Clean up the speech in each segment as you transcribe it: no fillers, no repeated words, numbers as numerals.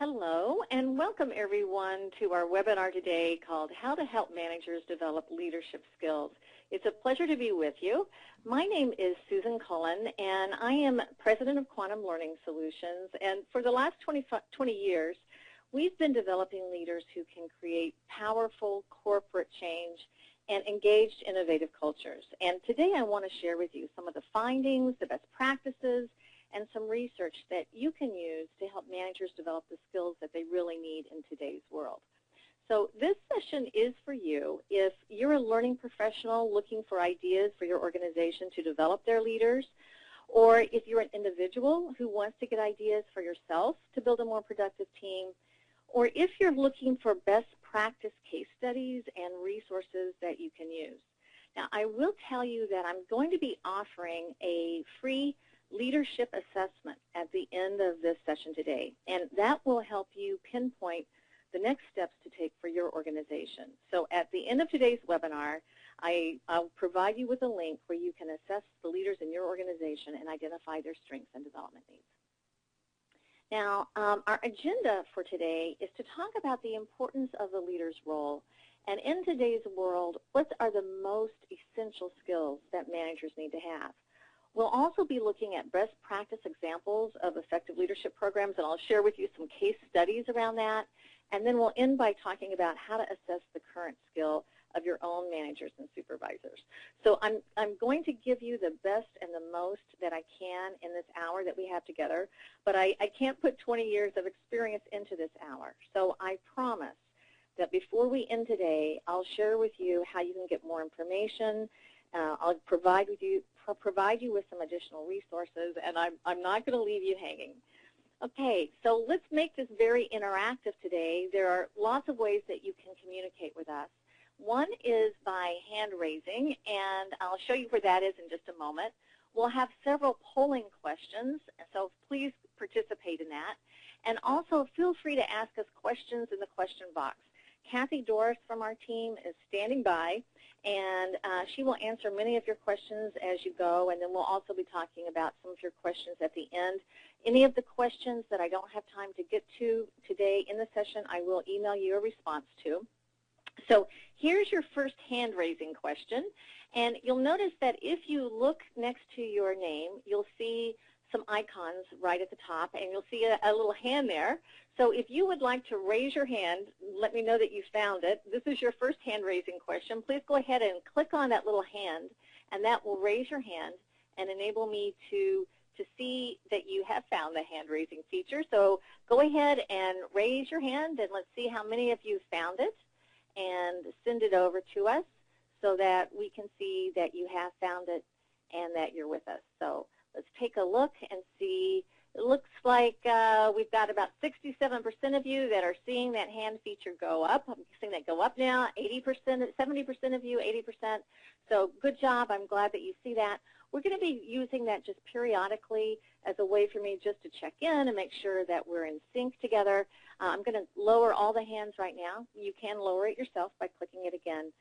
Hello, and welcome everyone to our webinar today called How to Help Managers Develop Leadership Skills. It's a pleasure to be with you. My name is Susan Cullen, and I am President of Quantum Learning Solutions. And for the last 20 years, we've been developing leaders who can create powerful corporate change and engaged innovative cultures. And today I want to share with you some of the findings, the best practices, and some research that you can use to help managers develop the skills that they really need in today's world. So this session is for you if you're a learning professional looking for ideas for your organization to develop their leaders, or if you're an individual who wants to get ideas for yourself to build a more productive team, or if you're looking for best practice case studies and resources that you can use. Now, I will tell you that I'm going to be offering a free leadership assessment at the end of this session today, and that will help you pinpoint the next steps to take for your organization. So at the end of today's webinar, I'll provide you with a link where you can assess the leaders in your organization and identify their strengths and development needs. Now, our agenda for today is to talk about the importance of the leader's role, and in today's world, what are the most essential skills that managers need to have. We'll also be looking at best practice examples of effective leadership programs, and I'll share with you some case studies around that. And then we'll end by talking about how to assess the current skill of your own managers and supervisors. So I'm going to give you the best and the most that I can in this hour that we have together, but I can't put 20 years of experience into this hour. So I promise that before we end today, I'll share with you how you can get more information. I'll provide you with some additional resources, and I'm not going to leave you hanging. Okay, so let's make this very interactive today. There are lots of ways that you can communicate with us. One is by hand raising, and I'll show you where that is in just a moment. We'll have several polling questions, so please participate in that. And also feel free to ask us questions in the question box. Kathy Doris from our team is standing by, and she will answer many of your questions as you go, and then we'll also be talking about some of your questions at the end. Any of the questions that I don't have time to get to today in the session, I will email you a response to. So here's your first hand-raising question, and you'll notice that if you look next to your name, you'll see some icons right at the top, and you'll see a little hand there. So if you would like to raise your hand, let me know that you found it. This is your first hand-raising question. Please go ahead and click on that little hand, and that will raise your hand and enable me to see that you have found the hand-raising feature. So go ahead and raise your hand, and let's see how many of you found it, and send it over to us so that we can see that you have found it and that you're with us. So let's take a look and see. It looks like we've got about 67% of you that are seeing that hand feature go up. I'm seeing that go up now, 80%, 70% of you, 80%. So good job. I'm glad that you see that. We're going to be using that just periodically as a way for me just to check in and make sure that we're in sync together. I'm going to lower all the hands right now. You can lower it yourself by clicking it again.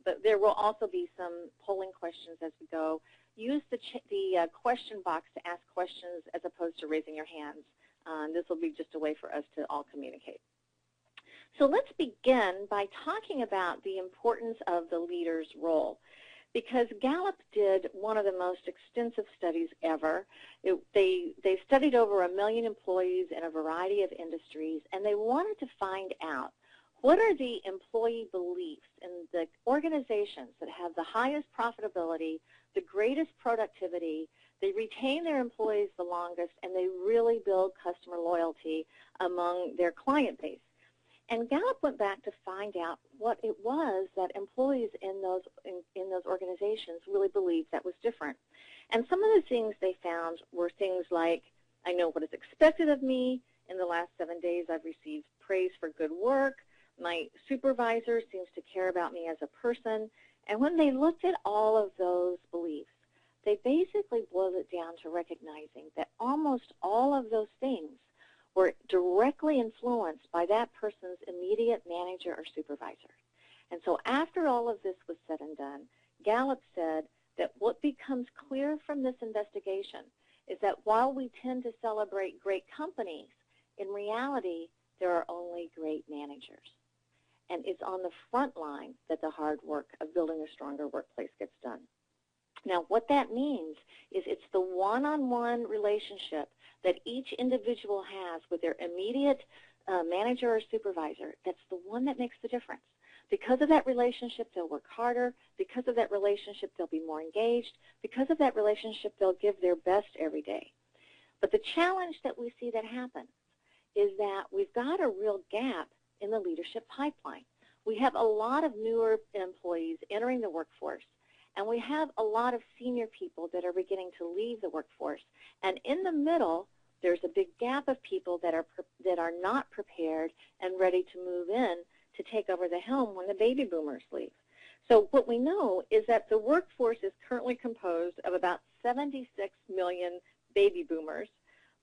But there will also be some polling questions as we go. Use the question box to ask questions as opposed to raising your hands. This will be just a way for us to all communicate. So let's begin by talking about the importance of the leader's role, because Gallup did one of the most extensive studies ever. They studied over 1 million employees in a variety of industries, and they wanted to find out what are the employee beliefs in the organizations that have the highest profitability, the greatest productivity, they retain their employees the longest, and they really build customer loyalty among their client base. And Gallup went back to find out what it was that employees in those organizations really believed that was different. And some of the things they found were things like, I know what is expected of me. In the last 7 days, I've received praise for good work. My supervisor seems to care about me as a person. And when they looked at all of those beliefs, they basically boiled it down to recognizing that almost all of those things were directly influenced by that person's immediate manager or supervisor. And so after all of this was said and done, Gallup said that what becomes clear from this investigation is that while we tend to celebrate great companies In reality, there are only great managers. And it's on the front line that the hard work of building a stronger workplace gets done. Now, what that means is it's the one-on-one relationship that each individual has with their immediate manager or supervisor that's the one that makes the difference. Because of that relationship, they'll work harder. Because of that relationship, they'll be more engaged. Because of that relationship, they'll give their best every day. But the challenge that we see that happens is that we've got a real gap in the leadership pipeline. We have a lot of newer employees entering the workforce, and we have a lot of senior people that are beginning to leave the workforce. And in the middle, there's a big gap of people that are not prepared and ready to move in to take over the helm when the baby boomers leave. So what we know is that the workforce is currently composed of about 76 million baby boomers,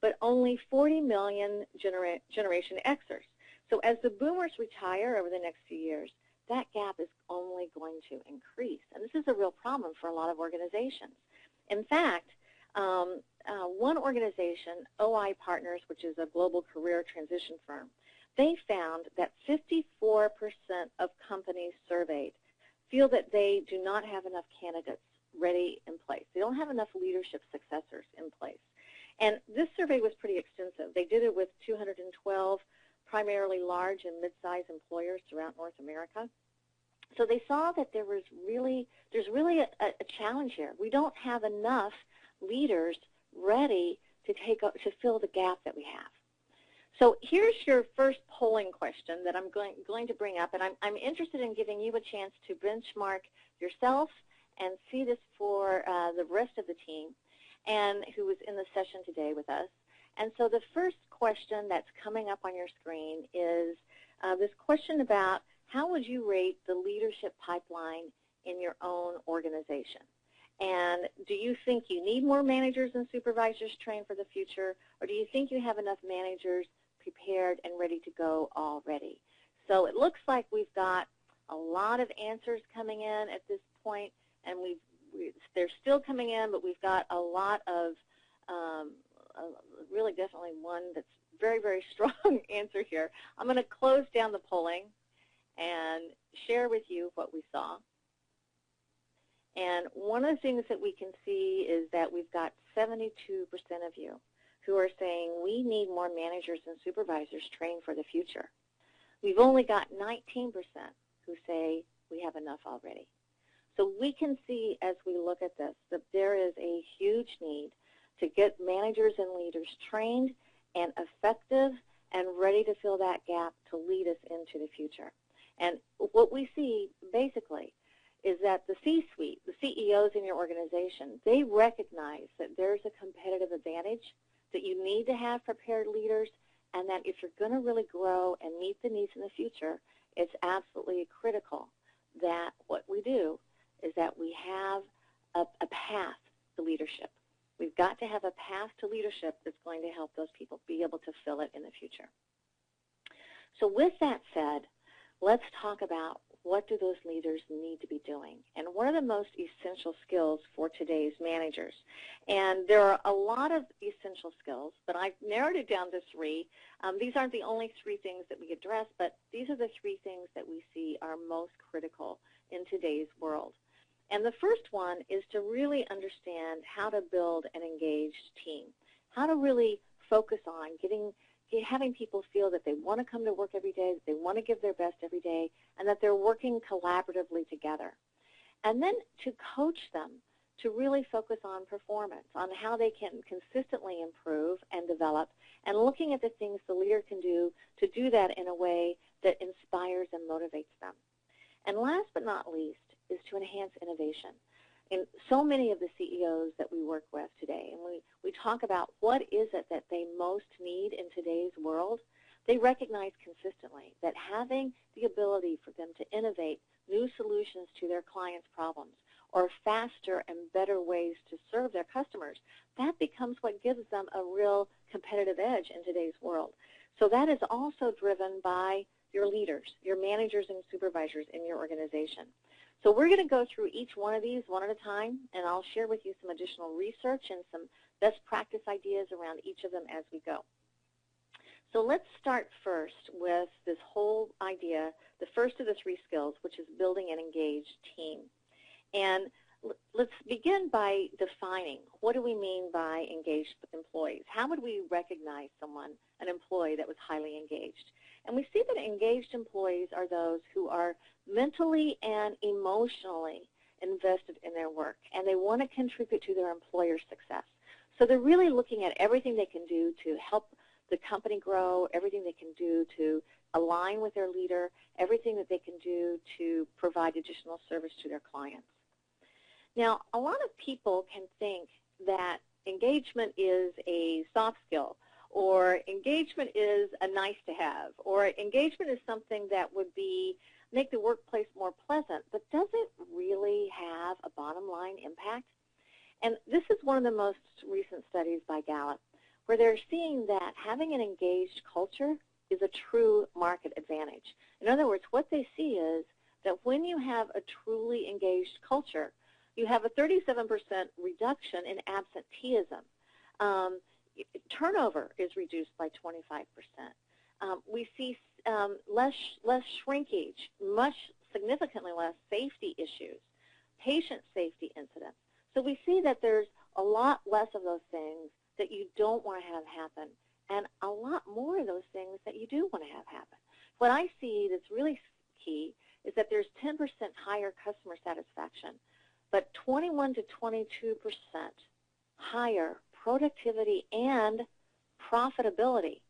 but only 40 million Generation Xers. So as the boomers retire over the next few years, that gap is only going to increase. And this is a real problem for a lot of organizations. In fact, one organization, OI Partners, which is a global career transition firm, they found that 54% of companies surveyed feel that they do not have enough candidates ready in place. They don't have enough leadership successors in place. And this survey was pretty extensive. They did it with 212 primarily large and mid-sized employers throughout North America. So they saw that there's really a challenge here. We don't have enough leaders ready to fill the gap that we have. So here's your first polling question that I'm going to bring up, and I'm interested in giving you a chance to benchmark yourself and see this for the rest of the team and who was in the session today with us. And so the first question that's coming up on your screen is this question about how would you rate the leadership pipeline in your own organization? And do you think you need more managers and supervisors trained for the future, or do you think you have enough managers prepared and ready to go already? So it looks like we've got a lot of answers coming in at this point, and they're still coming in, but we've got a lot of really definitely one that's very, very strong answer here. I'm going to close down the polling and share with you what we saw. And one of the things that we can see is that we've got 72% of you who are saying we need more managers and supervisors trained for the future. We've only got 19% who say we have enough already. So we can see as we look at this that there is a huge need to get managers and leaders trained and effective and ready to fill that gap to lead us into the future. And what we see basically is that the C-suite, the CEOs in your organization, they recognize that there's a competitive advantage, that you need to have prepared leaders, and that if you're going to really grow and meet the needs in the future, it's absolutely critical that what we do is that we have a path to leadership. We've got to have a path to leadership that's going to help those people be able to fill it in the future. So with that said, let's talk about what do those leaders need to be doing, and what are the most essential skills for today's managers. And there are a lot of essential skills, but I've narrowed it down to three. These aren't the only three things that we address, but these are the three things that we see are most critical in today's world. And the first one is to really understand how to build an engaged team, how to really focus on having people feel that they want to come to work every day, that they want to give their best every day, and that they're working collaboratively together. And then to coach them to really focus on performance, on how they can consistently improve and develop, and looking at the things the leader can do to do that in a way that inspires and motivates them. And last but not least is to enhance innovation. And so many of the CEOs that we work with today, and we talk about what is it that they most need in today's world, they recognize consistently that having the ability for them to innovate new solutions to their clients' problems or faster and better ways to serve their customers, that becomes what gives them a real competitive edge in today's world. So that is also driven by your leaders, your managers and supervisors in your organization. So we're going to go through each one of these one at a time, and I'll share with you some additional research and some best practice ideas around each of them as we go. So let's start first with this whole idea, the first of the 3 skills, which is building an engaged team. And let's begin by defining what do we mean by engaged employees. How would we recognize someone, an employee that was highly engaged? And we see that engaged employees are those who are mentally and emotionally invested in their work, and they want to contribute to their employer's success. So they're really looking at everything they can do to help the company grow, everything they can do to align with their leader, everything that they can do to provide additional service to their clients. Now, a lot of people can think that engagement is a soft skill, or engagement is a nice to have, or engagement is something that would make the workplace more pleasant, but does it really have a bottom line impact? And this is one of the most recent studies by Gallup, where they're seeing that having an engaged culture is a true market advantage. In other words, what they see is that when you have a truly engaged culture, you have a 37% reduction in absenteeism. Turnover is reduced by 25%. We see less shrinkage, significantly less safety issues, patient safety incidents. So we see that there's a lot less of those things that you don't want to have happen, and a lot more of those things that you do want to have happen. What I see that's really key is that there's 10% higher customer satisfaction, but 21 to 22% higher productivity and profitability.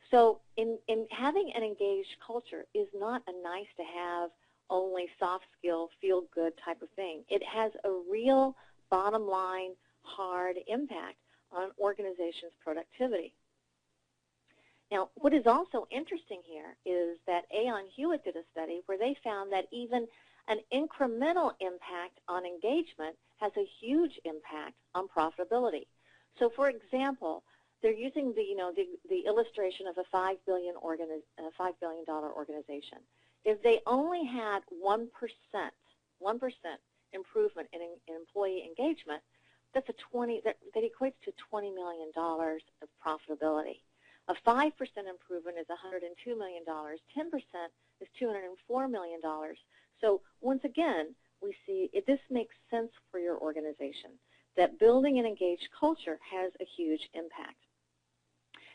So in having an engaged culture is not a nice to have, only soft skill, feel good type of thing. It has a real bottom line, hard impact on organizations' productivity. Now, what is also interesting here is that Aon Hewitt did a study where they found that even an incremental impact on engagement has a huge impact on profitability. So, for example, they're using the illustration of a $5 billion organization. If they only had 1% improvement in employee engagement, that equates to $20 million of profitability. A 5% improvement is $102 million. 10% is $204 million. So once again, we see this makes sense for your organization, that building an engaged culture has a huge impact.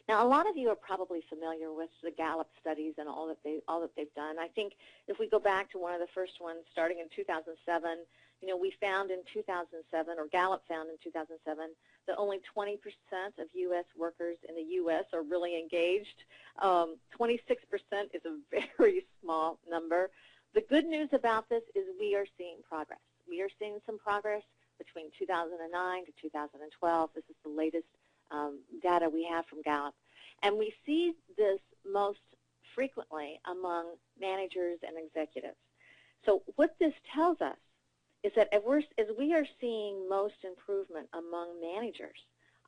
Now, a lot of you are probably familiar with the Gallup studies and all that they've done. I think if we go back to one of the first ones starting in 2007, we found in 2007, or Gallup found in 2007, that only 20% of U.S. workers in the U.S. are really engaged. 26% is a very small number. The good news about this is we are seeing progress. We are seeing some progress between 2009 to 2012. This is the latest data we have from Gallup. And we see this most frequently among managers and executives. So what this tells us is that as we are seeing most improvement among managers,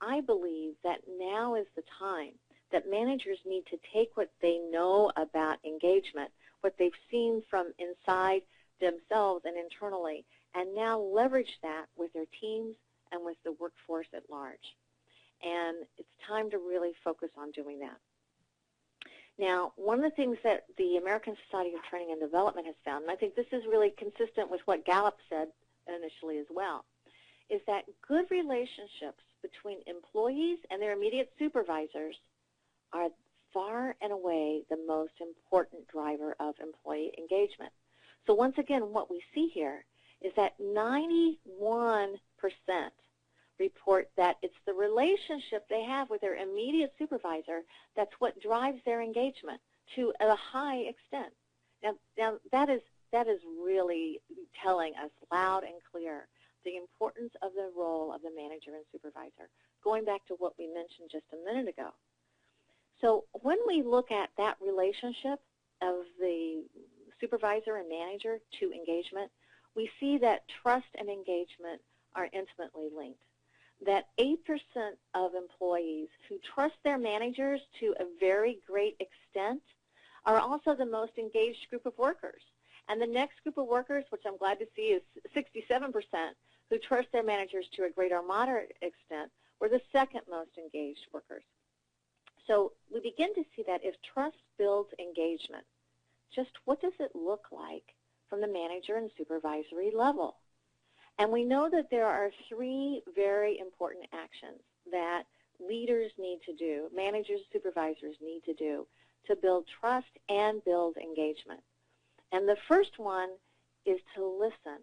I believe that now is the time that managers need to take what they know about engagement, what they've seen from inside themselves and internally, and now leverage that with their teams and with the workforce at large. And it's time to really focus on doing that. Now, one of the things that the American Society of Training and Development has found, and I think this is really consistent with what Gallup said initially as well, is that good relationships between employees and their immediate supervisors are far and away the most important driver of employee engagement. So once again, what we see here is that 91% report that it's the relationship they have with their immediate supervisor that's what drives their engagement to a high extent. Now that is really telling us loud and clear the importance of the role of the manager and supervisor, going back to what we mentioned just a minute ago. So when we look at that relationship of the supervisor and manager to engagement, we see that trust and engagement are intimately linked. That 8% of employees who trust their managers to a very great extent are also the most engaged group of workers. And the next group of workers, which I'm glad to see, is 67% who trust their managers to a great or moderate extent, were the second most engaged workers. So we begin to see that if trust builds engagement, just what does it look like from the manager and supervisory level? And we know that there are 3 very important actions that leaders need to do, managers, supervisors need to do to build trust and build engagement. And the first one is to listen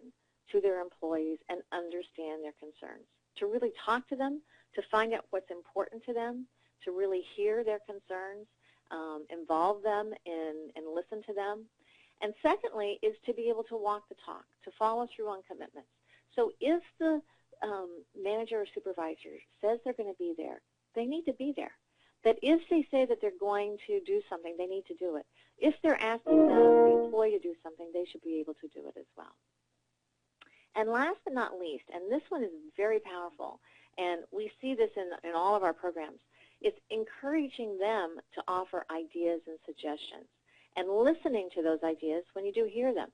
to their employees and understand their concerns, to really talk to them, to find out what's important to them, to really hear their concerns, involve them and listen to them. And secondly is to be able to walk the talk, to follow through on commitments. So if the manager or supervisor says they're going to be there, they need to be there. That if they say that they're going to do something, they need to do it. If they're asking the employee to do something, they should be able to do it as well. And last but not least, and this one is very powerful, and we see this in all of our programs, it's encouraging them to offer ideas and suggestions and listening to those ideas when you do hear them.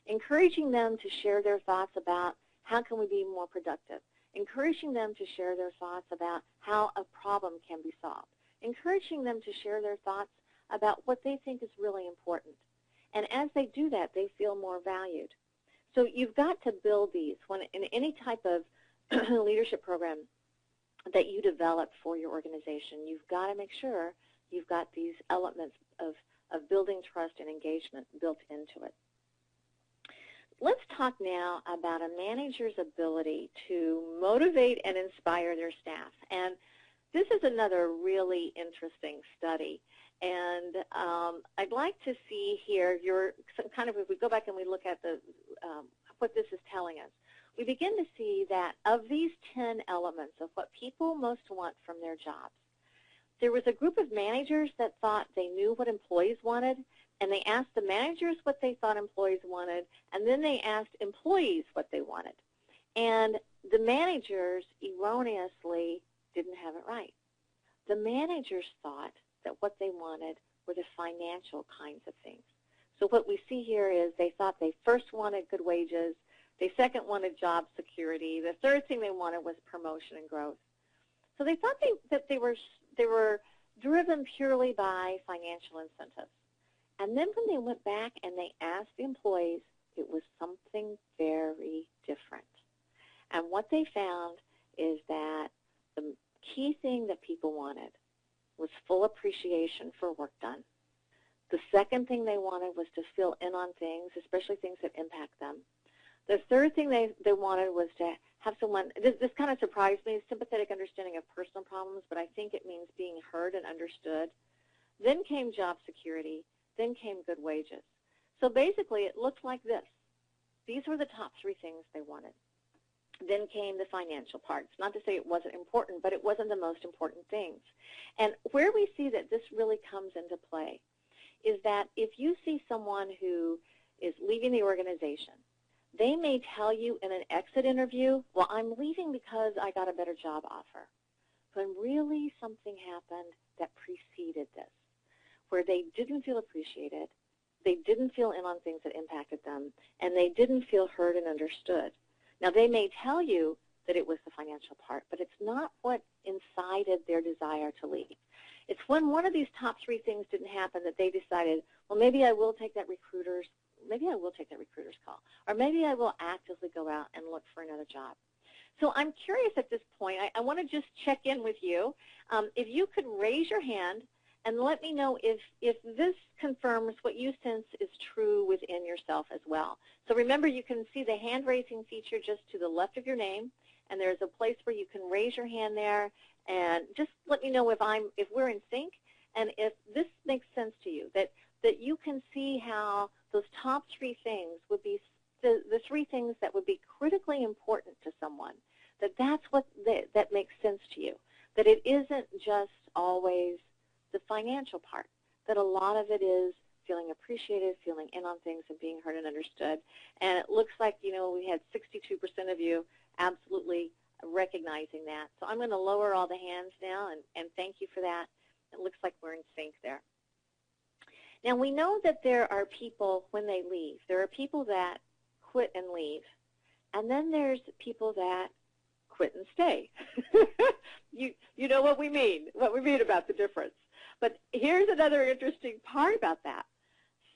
Encouraging them to share their thoughts about how can we be more productive. Encouraging them to share their thoughts about how a problem can be solved. Encouraging them to share their thoughts about what they think is really important. And as they do that, they feel more valued. So you've got to build these when in any type of leadership program that you develop for your organization. You've got to make sure you've got these elements of building trust and engagement built into it. Let's talk now about a manager's ability to motivate and inspire their staff. And this is another really interesting study. And I'd like to see here if we go back and we look at what this is telling us, we begin to see that of these 10 elements of what people most want from their jobs, there was a group of managers that thought they knew what employees wanted, and they asked the managers what they thought employees wanted, and then they asked employees what they wanted. And the managers erroneously didn't have it right. The managers thought that what they wanted were the financial kinds of things. So what we see here is they thought they first wanted good wages, they second wanted job security, the third thing they wanted was promotion and growth. So they thought that they were driven purely by financial incentives. And then when they went back and they asked the employees, it was something very different. And what they found is that the key thing that people wanted was full appreciation for work done. The second thing they wanted was to fill in on things, especially things that impact them. The third thing they wanted was to have someone, this kind of surprised me, sympathetic understanding of personal problems, but I think it means being heard and understood. Then came job security. Then came good wages. So basically it looked like this. These were the top 3 things they wanted. Then came the financial parts. Not to say it wasn't important, but it wasn't the most important things. And where we see that this really comes into play is that if you see someone who is leaving the organization, they may tell you in an exit interview, well, I'm leaving because I got a better job offer. When really something happened that preceded this, where they didn't feel appreciated, they didn't feel in on things that impacted them, and they didn't feel heard and understood. Now, they may tell you that it was the financial part, but it's not what incited their desire to leave. It's when one of these top 3 things didn't happen that they decided, well, maybe I will take that recruiter's call, or maybe I will actively go out and look for another job. So I'm curious at this point, I want to just check in with you. If you could raise your hand and let me know if this confirms what you sense is true within yourself as well. So remember, you can see the hand-raising feature just to the left of your name, and there's a place where you can raise your hand there, and just let me know if we're in sync, and if this makes sense to you, that you can see how those top 3 things would be the 3 things that would be critically important to someone, that's what that makes sense to you, that it isn't just always the financial part, that a lot of it is feeling appreciated, feeling in on things, and being heard and understood. And it looks like, we had 62% of you absolutely recognizing that. So I'm going to lower all the hands now, and thank you for that. It looks like we're in sync there. Now, we know that there are people, when they leave, there are people that quit and leave, and then there's people that quit and stay. You know what we mean about the difference. But here's another interesting part about that.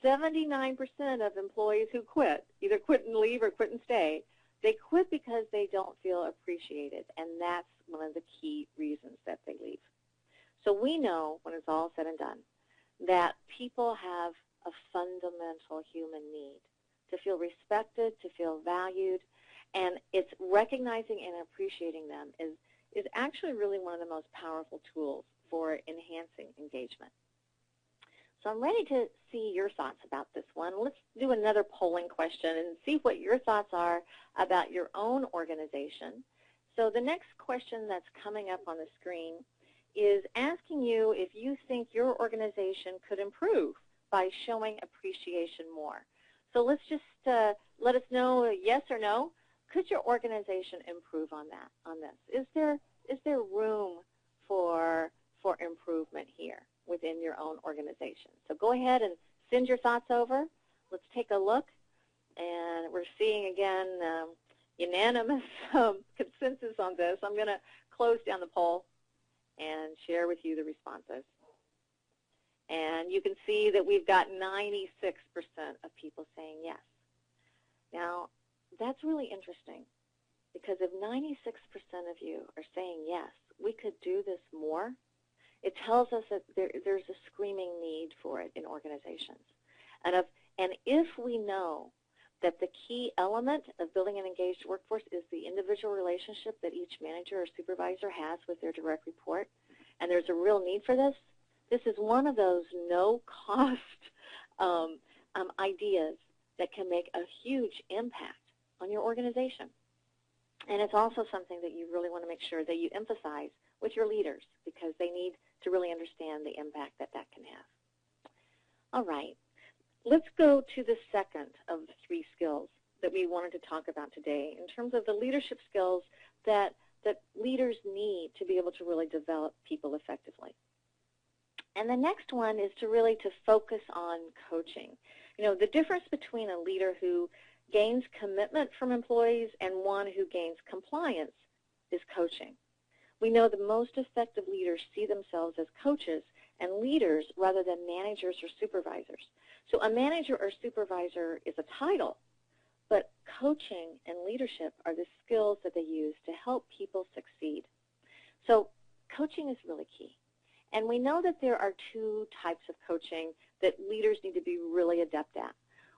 79% of employees who quit, either quit and leave or quit and stay, they quit because they don't feel appreciated, and that's one of the key reasons that they leave. So we know, when it's all said and done, that people have a fundamental human need to feel respected, to feel valued, and it's recognizing and appreciating them is actually really one of the most powerful tools for enhancing engagement. So I'm ready to see your thoughts about this one. Let's do another polling question and see what your thoughts are about your own organization. So the next question that's coming up on the screen is asking you if you think your organization could improve by showing appreciation more. So let's just let us know, yes or no. Could your organization improve on this? Is there room for improvement here within your own organization? So go ahead and send your thoughts over. Let's take a look. And we're seeing, again, unanimous consensus on this. I'm going to close down the poll and share with you the responses. And you can see that we've got 96% of people saying yes. Now, that's really interesting, because if 96% of you are saying yes, we could do this more, it tells us that there's a screaming need for it in organizations. And if we know that the key element of building an engaged workforce is the individual relationship that each manager or supervisor has with their direct report, and there's a real need for this, this is one of those no-cost ideas that can make a huge impact on your organization. And it's also something that you really want to make sure that you emphasize with your leaders, because they need to really understand the impact that that can have. All right, let's go to the second of the three skills that we wanted to talk about today in terms of the leadership skills that leaders need to be able to really develop people effectively. And the next one is to focus on coaching. You know, the difference between a leader who gains commitment from employees and one who gains compliance is coaching. We know the most effective leaders see themselves as coaches and leaders rather than managers or supervisors. So a manager or supervisor is a title, but coaching and leadership are the skills that they use to help people succeed. So coaching is really key. And we know that there are two types of coaching that leaders need to be really adept at.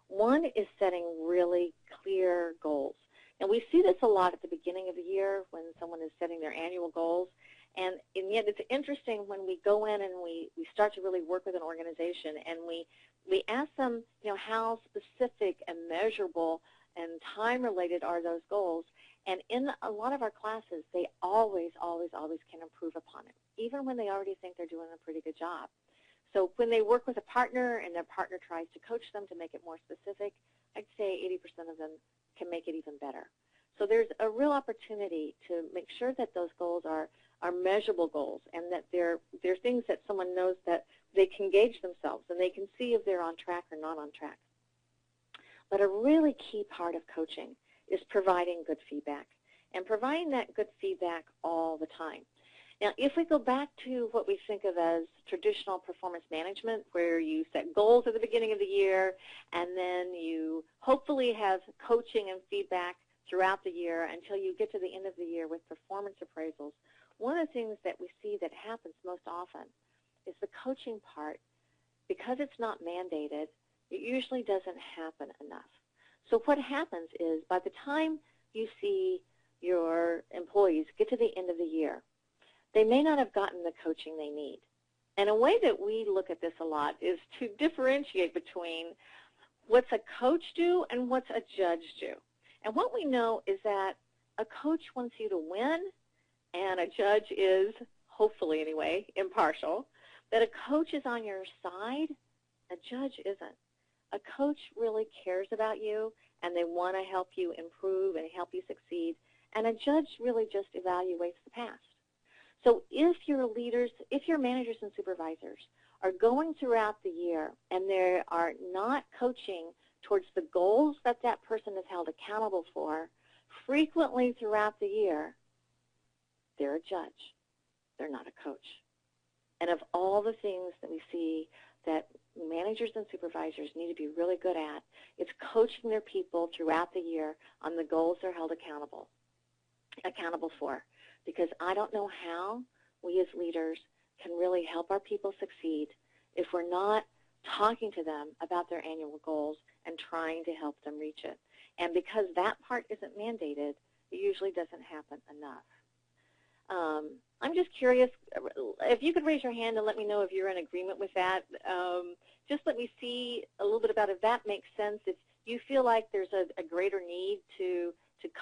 One is setting really clear goals. And we see this a lot at the beginning of the year when someone is setting their annual goals. And yet it's interesting when we go in and we start to really work with an organization and we ask them, you know, how specific and measurable and time-related are those goals. And in a lot of our classes, they always can improve upon it, even when they already think they're doing a pretty good job. So when they work with a partner and their partner tries to coach them to make it more specific, I'd say 80% of them can make it even better. So there's a real opportunity to make sure that those goals are measurable goals and that they're things that someone knows that they can gauge themselves and they can see if they're on track or not on track. But a really key part of coaching is providing good feedback, and providing that good feedback all the time. Now, if we go back to what we think of as traditional performance management, where you set goals at the beginning of the year, and then you hopefully have coaching and feedback throughout the year until you get to the end of the year with performance appraisals, one of the things that we see that happens most often is the coaching part, because it's not mandated, it usually doesn't happen enough. So what happens is by the time you see your employees get to the end of the year, they may not have gotten the coaching they need. And a way that we look at this a lot is to differentiate between what's a coach do and what's a judge do. And what we know is that a coach wants you to win, and a judge is, hopefully anyway, impartial. That a coach is on your side, a judge isn't. A coach really cares about you, and they want to help you improve and help you succeed, and a judge really just evaluates the past. So if your leaders, if your managers and supervisors are going throughout the year and they are not coaching towards the goals that that person is held accountable for, frequently throughout the year, they're a judge. They're not a coach. And of all the things that we see that managers and supervisors need to be really good at, it's coaching their people throughout the year on the goals they're held accountable for. Because I don't know how we as leaders can really help our people succeed if we're not talking to them about their annual goals and trying to help them reach it. And because that part isn't mandated, it usually doesn't happen enough. I'm just curious, if you could raise your hand and let me know if you're in agreement with that. Just let me see a little bit about if that makes sense. If you feel like there's a greater need to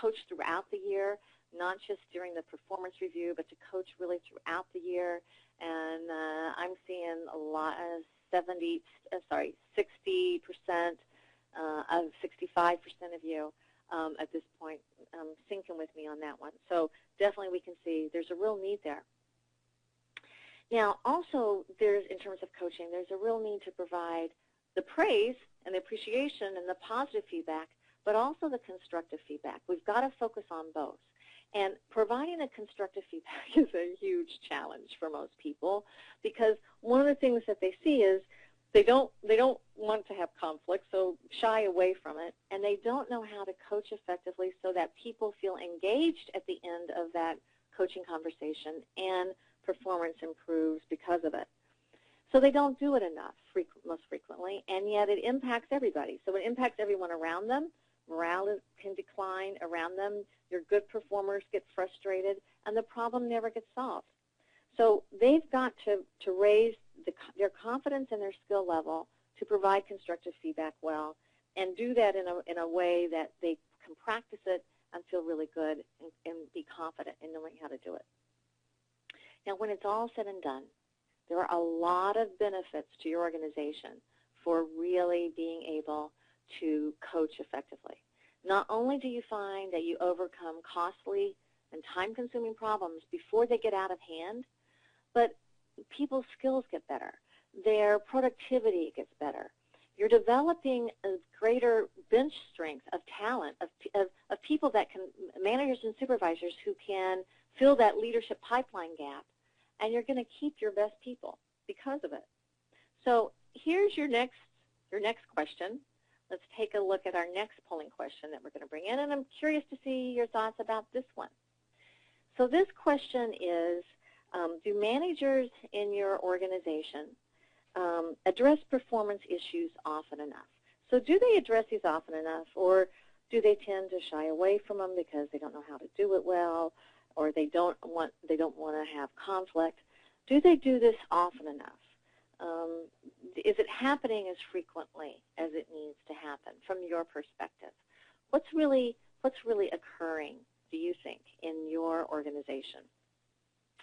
coach throughout the year, not just during the performance review, but to coach really throughout the year. And I'm seeing a lot of 60% of 65% of you at this point syncing with me on that one. So definitely we can see there's a real need there. Now, also, in terms of coaching, there's a real need to provide the praise and the appreciation and the positive feedback, but also the constructive feedback. We've got to focus on both. And providing the constructive feedback is a huge challenge for most people, because one of the things that they see is they don't want to have conflict, so shy away from it, and they don't know how to coach effectively so that people feel engaged at the end of that coaching conversation and performance improves because of it. So they don't do it enough most frequently, and yet it impacts everybody. So it impacts everyone around them. Morale can decline around them. Your good performers get frustrated, and the problem never gets solved. So they've got to raise their confidence in their skill level to provide constructive feedback well, and do that in a way that they can practice it and feel really good and be confident in knowing how to do it. Now, when it's all said and done, there are a lot of benefits to your organization for really being able to coach effectively. Not only do you find that you overcome costly and time-consuming problems before they get out of hand, but people's skills get better. Their productivity gets better. You're developing a greater bench strength of talent, of people that can, managers and supervisors who can fill that leadership pipeline gap, and you're going to keep your best people because of it. So here's your next question. Let's take a look at our next polling question that we're going to bring in, and I'm curious to see your thoughts about this one. So this question is, do managers in your organization address performance issues often enough? So do they address these often enough, or do they tend to shy away from them because they don't know how to do it well, or they don't want to have conflict? Do they do this often enough? Is it happening as frequently as it needs to happen from your perspective? What's really occurring, do you think, in your organization?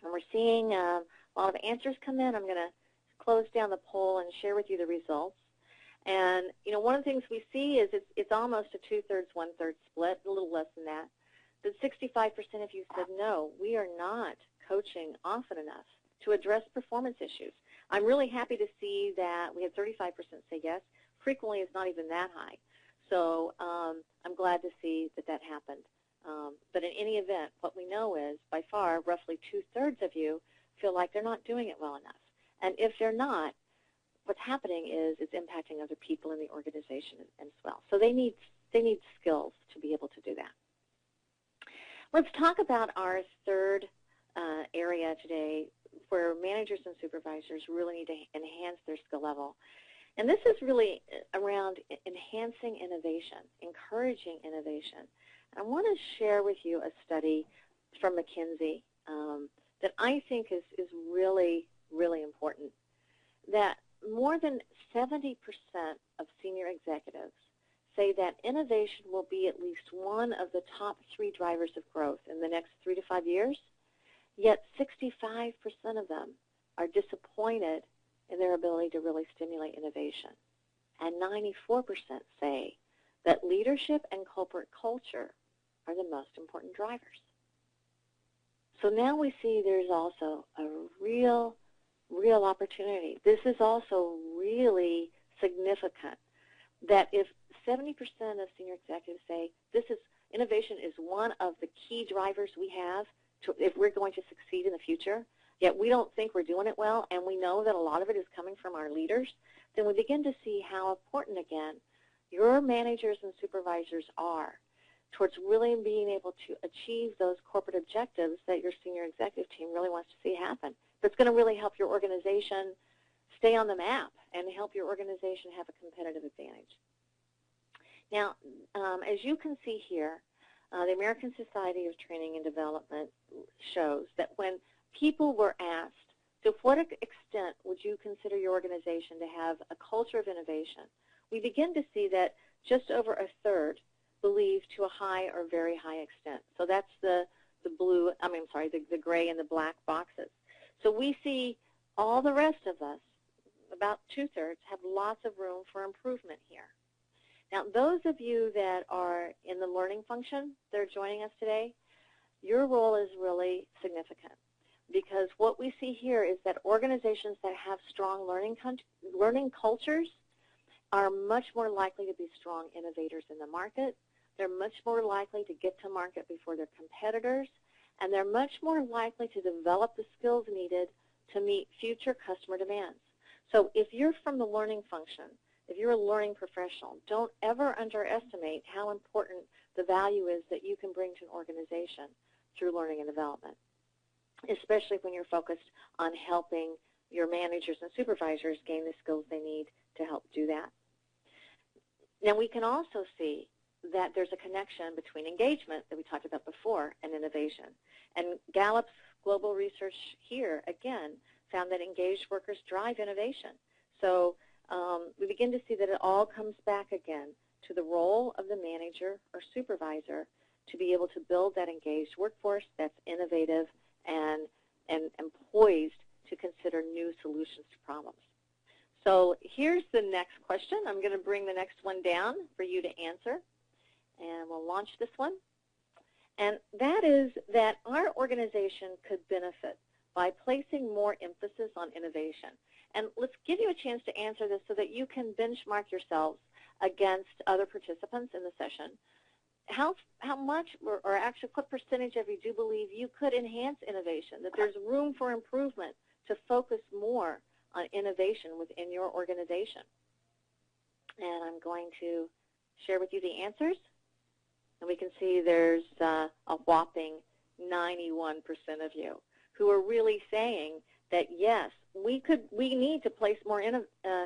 And we're seeing a lot of answers come in. I'm going to close down the poll and share with you the results. And one of the things we see is it's almost a 2/3, 1/3 split, a little less than that. But 65% of you said no, we are not coaching often enough to address performance issues. I'm really happy to see that we had 35% say yes. Frequently, it's not even that high. So I'm glad to see that happened. But in any event, what we know is, by far, roughly 2/3 of you feel like they're not doing it well enough. And if they're not, what's happening is it's impacting other people in the organization as well. So they need skills to be able to do that. Let's talk about our third area today, where managers and supervisors really need to enhance their skill level. And this is really around enhancing innovation, encouraging innovation. I want to share with you a study from McKinsey that I think is really, really important, that more than 70% of senior executives say that innovation will be at least one of the top 3 drivers of growth in the next 3 to 5 years, yet 65% of them are disappointed in their ability to really stimulate innovation. And 94% say that leadership and corporate culture are the most important drivers. So now we see there's also a real opportunity. This is also really significant, that if 70% of senior executives say innovation is one of the key drivers we have if we're going to succeed in the future, yet we don't think we're doing it well, and we know that a lot of it is coming from our leaders, then we begin to see how important, again, your managers and supervisors are towards really being able to achieve those corporate objectives that your senior executive team really wants to see happen. That's going to really help your organization stay on the map and help your organization have a competitive advantage. Now, as you can see here, the American Society of Training and Development shows that when people were asked, to what extent would you consider your organization to have a culture of innovation, we begin to see that just over a third believe to a high or very high extent. So that's the gray and the black boxes. So we see all the rest of us, about two-thirds, have lots of room for improvement here. Now, those of you that are in the learning function that are joining us today, your role is really significant, because what we see here is that organizations that have strong learning cultures are much more likely to be strong innovators in the market. They're much more likely to get to market before their competitors, and they're much more likely to develop the skills needed to meet future customer demands. So if you're from the learning function, if you're a learning professional, don't ever underestimate how important the value is that you can bring to an organization through learning and development, especially when you're focused on helping your managers and supervisors gain the skills they need to help do that. Now, we can also see that there's a connection between engagement that we talked about before and innovation. And Gallup's global research here, again, found that engaged workers drive innovation. So we begin to see that it all comes back again to the role of the manager or supervisor to be able to build that engaged workforce that's innovative and poised to consider new solutions to problems. So here's the next question. I'm going to bring the next one down for you to answer, and we'll launch this one. And that is that our organization could benefit by placing more emphasis on innovation. And let's give you a chance to answer this so that you can benchmark yourselves against other participants in the session. How much, or actually what percentage of you do believe you could enhance innovation, that there's room for improvement to focus more on innovation within your organization? And I'm going to share with you the answers. And we can see there's a whopping 91% of you who are really saying that, yes, we need to place more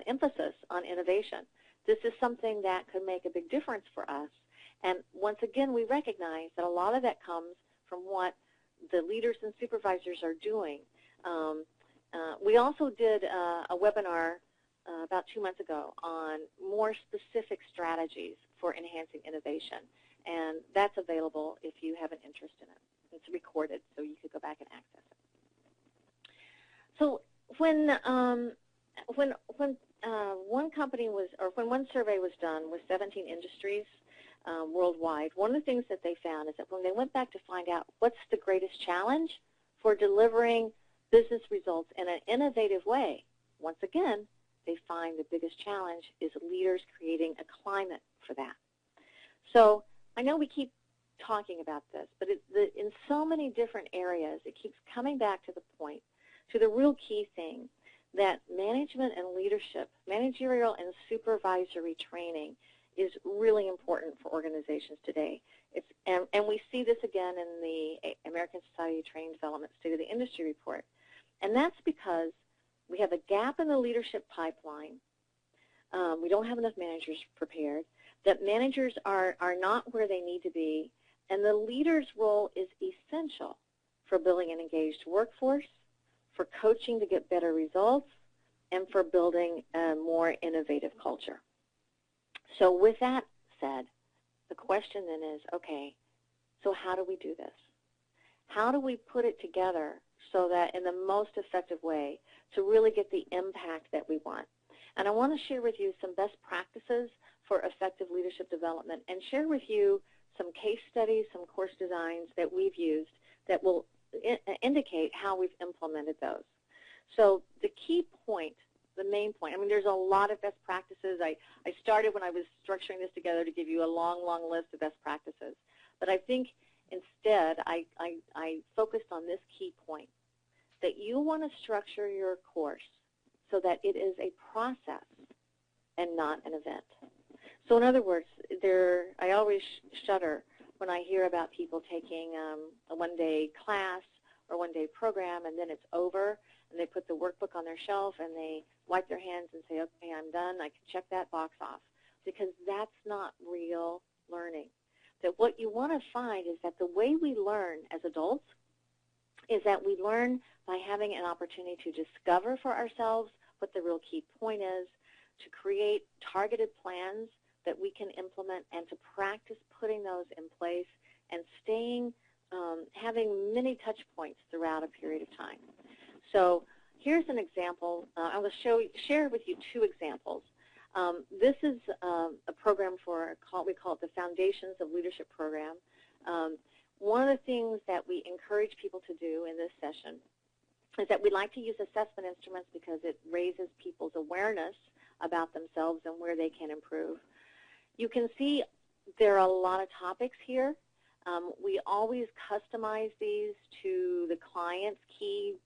emphasis on innovation. This is something that could make a big difference for us. And once again, we recognize that a lot of that comes from what the leaders and supervisors are doing. We also did a webinar about 2 months ago on more specific strategies for enhancing innovation, and that's available if you have an interest in it. It's recorded, so you could go back and access it. So when one company was, or when one survey was done with 17 industries worldwide, one of the things that they found is that when they went back to find out what's the greatest challenge for delivering business results in an innovative way, once again, they find the biggest challenge is leaders creating a climate for that. So I know we keep talking about this, but in so many different areas, it keeps coming back to the point, to the real key thing, that management and leadership, managerial and supervisory training is really important for organizations today. And we see this again in the American Society of Training and Development State of the Industry report. And that's because we have a gap in the leadership pipeline. We don't have enough managers prepared, that managers are not where they need to be, and the leader's role is essential for building an engaged workforce, for coaching to get better results, and for building a more innovative culture. So with that said, the question then is, okay, so how do we do this? How do we put it together so that in the most effective way to really get the impact that we want? And I want to share with you some best practices for effective leadership development and share with you some case studies, some course designs that we've used that will indicate how we've implemented those. So the key point, the main point, I mean, there's a lot of best practices. I started when I was structuring this together to give you a long, long list of best practices. But I think instead I focused on this key point, that you want to structure your course so that it is a process and not an event. So in other words, I always shudder when I hear about people taking a one-day class or one-day program and then it's over and they put the workbook on their shelf and they wipe their hands and say, okay, I'm done, I can check that box off, because that's not real learning. That what you want to find is that the way we learn as adults is that we learn by having an opportunity to discover for ourselves what the real key point is, to create targeted plans that we can implement, and to practice putting those in place and having many touch points throughout a period of time. So here's an example. I will share with you two examples. This is a program we call it the Foundations of Leadership program. One of the things that we encourage people to do in this session is that we like to use assessment instruments because it raises people's awareness about themselves and where they can improve. You can see there are a lot of topics here. We always customize these to the client's key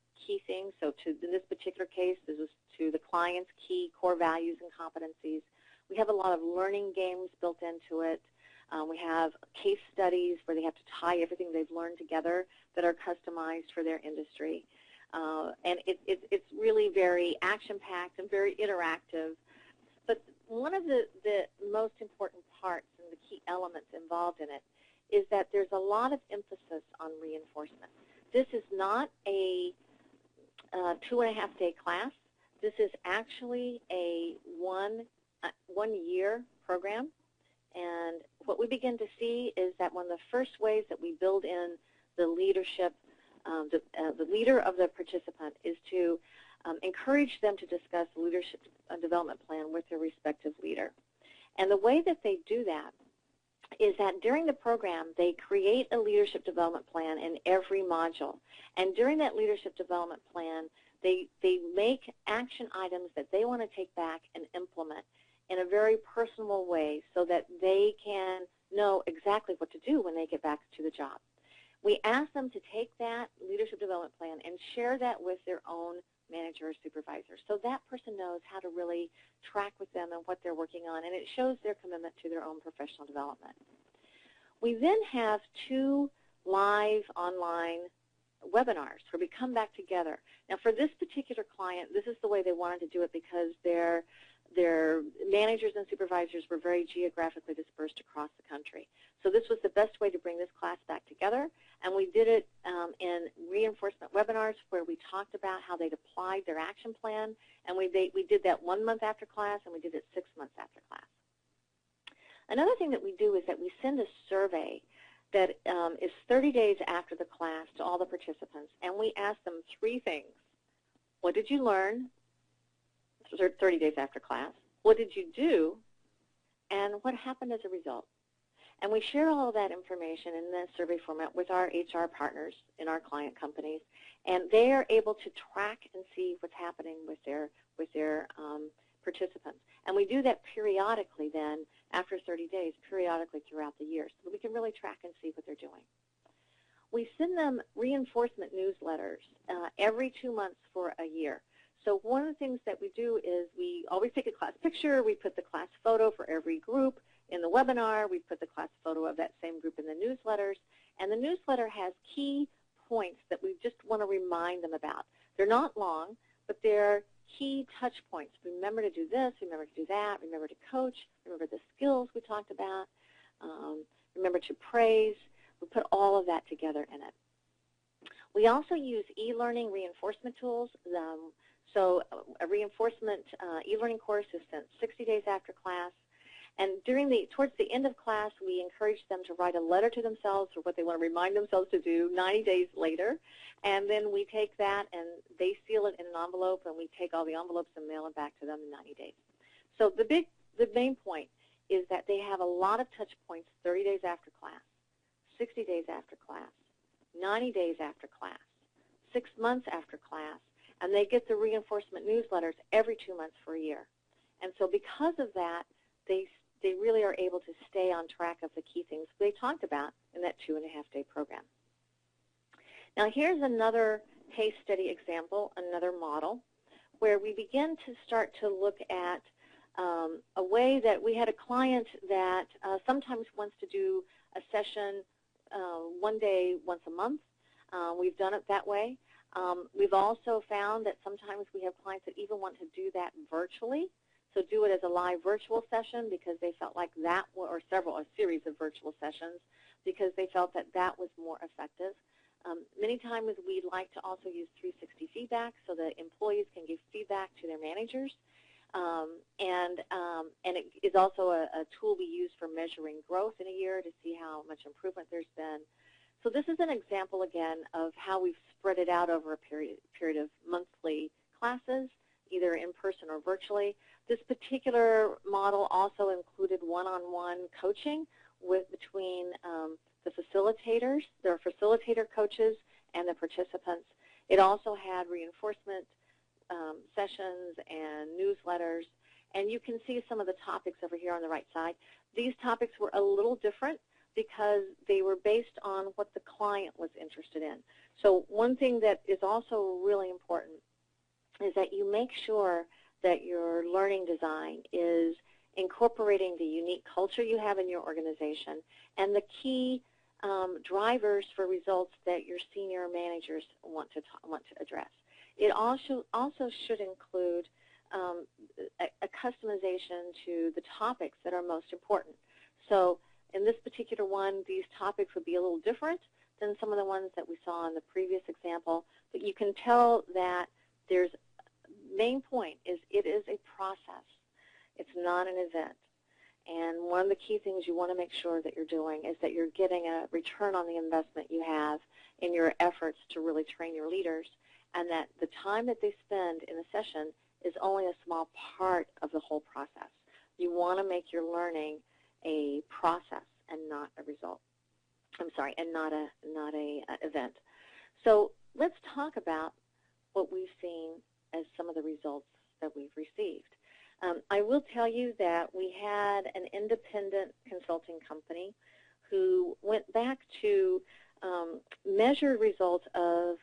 things. So in this particular case, this is to the client's key core values and competencies. We have a lot of learning games built into it. We have case studies where they have to tie everything they've learned together that are customized for their industry. And it's really very action-packed and very interactive. But one of the most important parts and the key elements involved in it is that there's a lot of emphasis on reinforcement. This is not a 2.5-day class. This is actually a one-year program. And what we begin to see is that one of the first ways that we build in the leadership, the leader of the participant, is to encourage them to discuss the leadership development plan with their respective leader. And the way that they do that is that during the program, they create a leadership development plan in every module. And during that leadership development plan, they make action items that they want to take back and implement in a very personal way so that they can know exactly what to do when they get back to the job. We ask them to take that leadership development plan and share that with their own manager or supervisor, so that person knows how to really track with them and what they're working on, and it shows their commitment to their own professional development. We then have 2 live online webinars where we come back together. Now, for this particular client, this is the way they wanted to do it because their managers and supervisors were very geographically dispersed across the country. So this was the best way to bring this class back together, and we did it in reinforcement webinars where we talked about how they'd applied their action plan, and we did that 1 month after class, and we did it 6 months after class. Another thing that we do is that we send a survey that is 30 days after the class to all the participants, and we ask them 3 things. What did you learn? 30 days after class. What did you do? And what happened as a result? And we share all of that information in the survey format with our HR partners in our client companies, and they are able to track and see what's happening with their participants. And we do that periodically then, after 30 days, periodically throughout the year, so that we can really track and see what they're doing. We send them reinforcement newsletters every 2 months for a year. So one of the things that we do is we always take a class picture. We put the class photo for every group in the webinar. We put the class photo of that same group in the newsletters. And the newsletter has key points that we just want to remind them about. They're not long, but they're key touch points. Remember to do this, remember to do that, remember to coach, remember the skills we talked about, remember to praise. We put all of that together in it. We also use e-learning reinforcement tools. So a reinforcement e-learning course is sent 60 days after class. And towards the end of class, we encourage them to write a letter to themselves for what they want to remind themselves to do 90 days later. And then we take that and they seal it in an envelope, and we take all the envelopes and mail it back to them in 90 days. So the main point is that they have a lot of touch points 30 days after class, 60 days after class, 90 days after class, 6 months after class, and they get the reinforcement newsletters every 2 months for a year. And so because of that, they really are able to stay on track of the key things they talked about in that 2.5-day program. Now here's another case study example, another model, where we begin to start to look at a way that we had a client that sometimes wants to do a session one day, once a month. We've done it that way. We've also found that sometimes we have clients that even want to do that virtually, so do it as a live virtual session because they felt like that, or a series of virtual sessions, because they felt that that was more effective. Many times we like to also use 360 feedback so that employees can give feedback to their managers. And it is also a tool we use for measuring growth in a year to see how much improvement there's been. So this is an example, again, of how we've spread it out over a period of monthly classes, either in person or virtually. This particular model also included one-on-one coaching between the facilitators, their facilitator coaches, and the participants. It also had reinforcement sessions and newsletters, and you can see some of the topics over here on the right side. These topics were a little different because they were based on what the client was interested in. So one thing that is also really important is that you make sure that your learning design is incorporating the unique culture you have in your organization and the key drivers for results that your senior managers want to address. It also should include a customization to the topics that are most important. So in this particular one, these topics would be a little different than some of the ones that we saw in the previous example, but you can tell that there's main point is it is a process. It's not an event. And one of the key things you want to make sure that you're doing is that you're getting a return on the investment you have in your efforts to really train your leaders, and that the time that they spend in a session is only a small part of the whole process. You want to make your learning a process and not a result. I'm sorry, and not a event. So let's talk about what we've seen as some of the results that we've received. I will tell you that we had an independent consulting company who went back to measure results of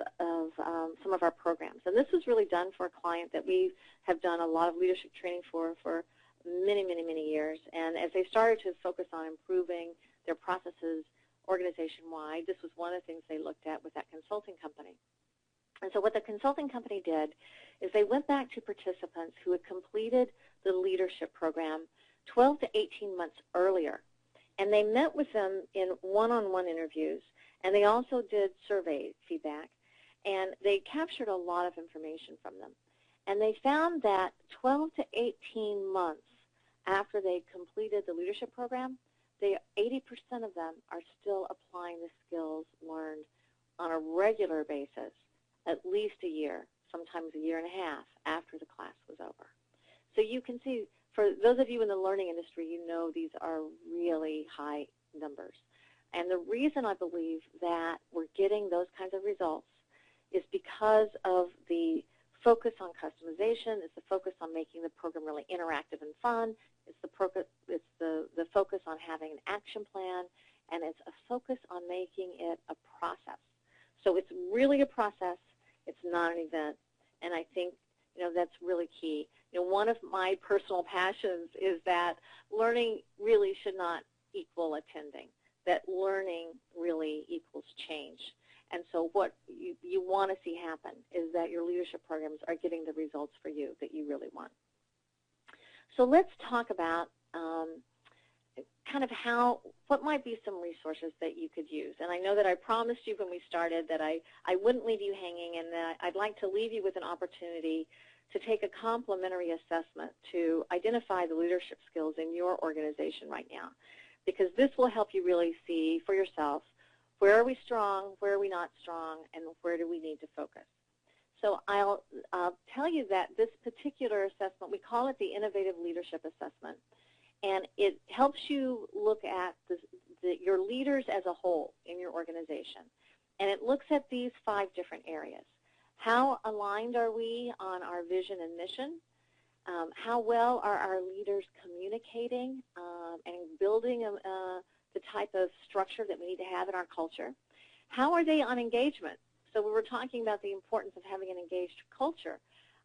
some of our programs. And this was really done for a client that we have done a lot of leadership training for many, many, many years. And as they started to focus on improving their processes organization-wide, this was one of the things they looked at with that consulting company. And so what the consulting company did is they went back to participants who had completed the leadership program 12 to 18 months earlier. And they met with them in one-on-one interviews, and they also did survey feedback, and they captured a lot of information from them. And they found that 12 to 18 months after they completed the leadership program, 80% of them are still applying the skills learned on a regular basis, at least a year, sometimes a year and a half after the class was over. So you can see, for those of you in the learning industry, you know these are really high numbers. And the reason I believe that we're getting those kinds of results is because of the focus on customization, it's the focus on making the program really interactive and fun, it's the focus on having an action plan, and it's a focus on making it a process. So it's really a process, it's not an event, and I think that's really key. One of my personal passions is that learning really should not equal attending, that learning really equals change. And so what you want to see happen is that your leadership programs are getting the results for you that you really want. So let's talk about kind of what might be some resources that you could use. And I know that I promised you when we started that I wouldn't leave you hanging, and that I'd like to leave you with an opportunity to take a complimentary assessment to identify the leadership skills in your organization right now, because this will help you really see for yourself where are we strong, where are we not strong, and where do we need to focus. So I'll tell you that this particular assessment, we call it the Innovative Leadership Assessment, and it helps you look at your leaders as a whole in your organization. And it looks at these 5 different areas. How aligned are we on our vision and mission? How well are our leaders communicating and building the type of structure that we need to have in our culture? How are they on engagement? So we were talking about the importance of having an engaged culture.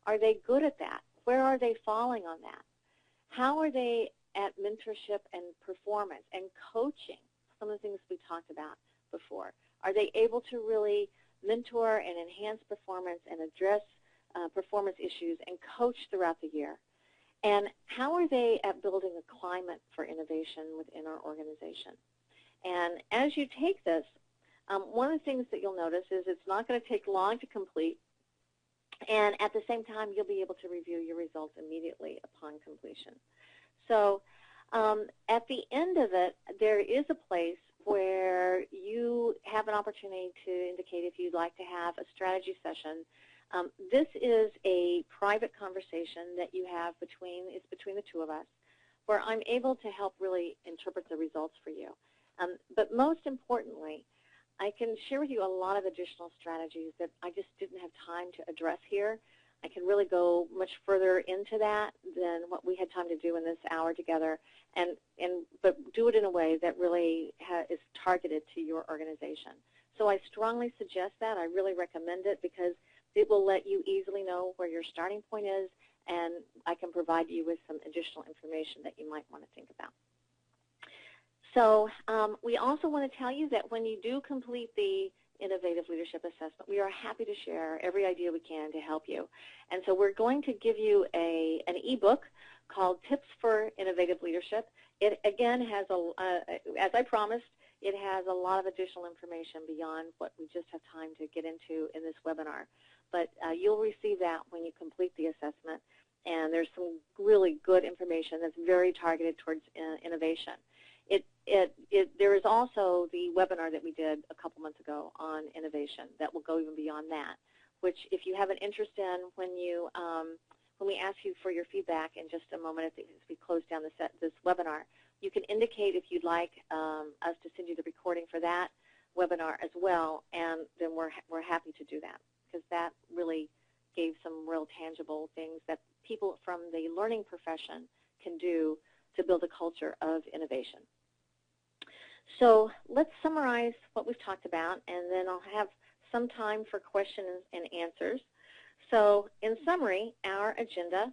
Are they good at that? Where are they falling on that? How are they at mentorship and performance and coaching? Some of the things we talked about before. Are they able to really mentor and enhance performance and address performance issues and coach throughout the year? And how are they at building a climate for innovation within our organization? And as you take this, one of the things that you'll notice is it's not going to take long to complete, and at the same time, you'll be able to review your results immediately upon completion. So at the end of it, there is a place where you have an opportunity to indicate if you'd like to have a strategy session. This is a private conversation that you have between the two of us, where I'm able to help really interpret the results for you. But most importantly, I can share with you a lot of additional strategies that I just didn't have time to address here. I can really go much further into that than what we had time to do in this hour together, but do it in a way that really is targeted to your organization. So I strongly suggest that. I really recommend it because it will let you easily know where your starting point is, and I can provide you with some additional information that you might want to think about. So we also want to tell you that when you do complete the Innovative Leadership Assessment, we are happy to share every idea we can to help you. And so we're going to give you an e-book called Tips for Innovative Leadership. It, again, has, as I promised, it has a lot of additional information beyond what we just have time to get into in this webinar. But you'll receive that when you complete the assessment. And there's some really good information that's very targeted towards innovation. There is also the webinar that we did a couple months ago on innovation that will go even beyond that, which if you have an interest in when we ask you for your feedback in just a moment as we close down this webinar, you can indicate if you'd like us to send you the recording for that webinar as well, and then we're happy to do that because that really gave some real tangible things that people from the learning profession can do to build a culture of innovation. So let's summarize what we've talked about, and then I'll have some time for questions and answers. So in summary, our agenda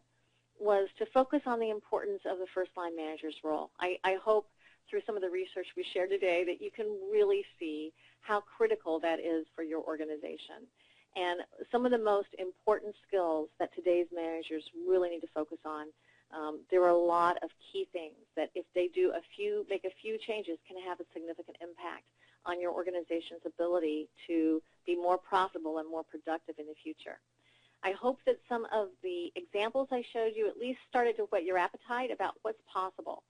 was to focus on the importance of the first-line manager's role. I hope through some of the research we shared today that you can really see how critical that is for your organization. And some of the most important skills that today's managers really need to focus on. There are a lot of key things that if they make a few changes can have a significant impact on your organization's ability to be more profitable and more productive in the future. I hope that some of the examples I showed you at least started to whet your appetite about what's possible,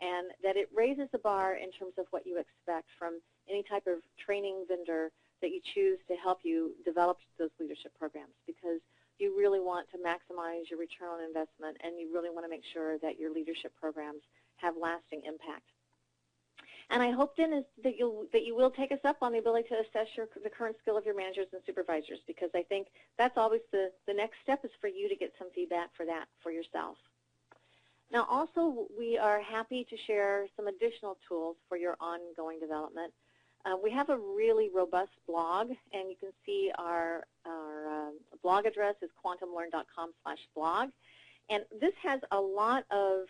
and that it raises the bar in terms of what you expect from any type of training vendor that you choose to help you develop those leadership programs, because you really want to maximize your return on investment, and you really want to make sure that your leadership programs have lasting impact. And I hope then that you will take us up on the ability to assess the current skill of your managers and supervisors, because I think that's always the next step is for you to get some feedback for that for yourself. Now also, we are happy to share some additional tools for your ongoing development. We have a really robust blog, and you can see our blog address is quantumlearn.com/blog. And this has a lot of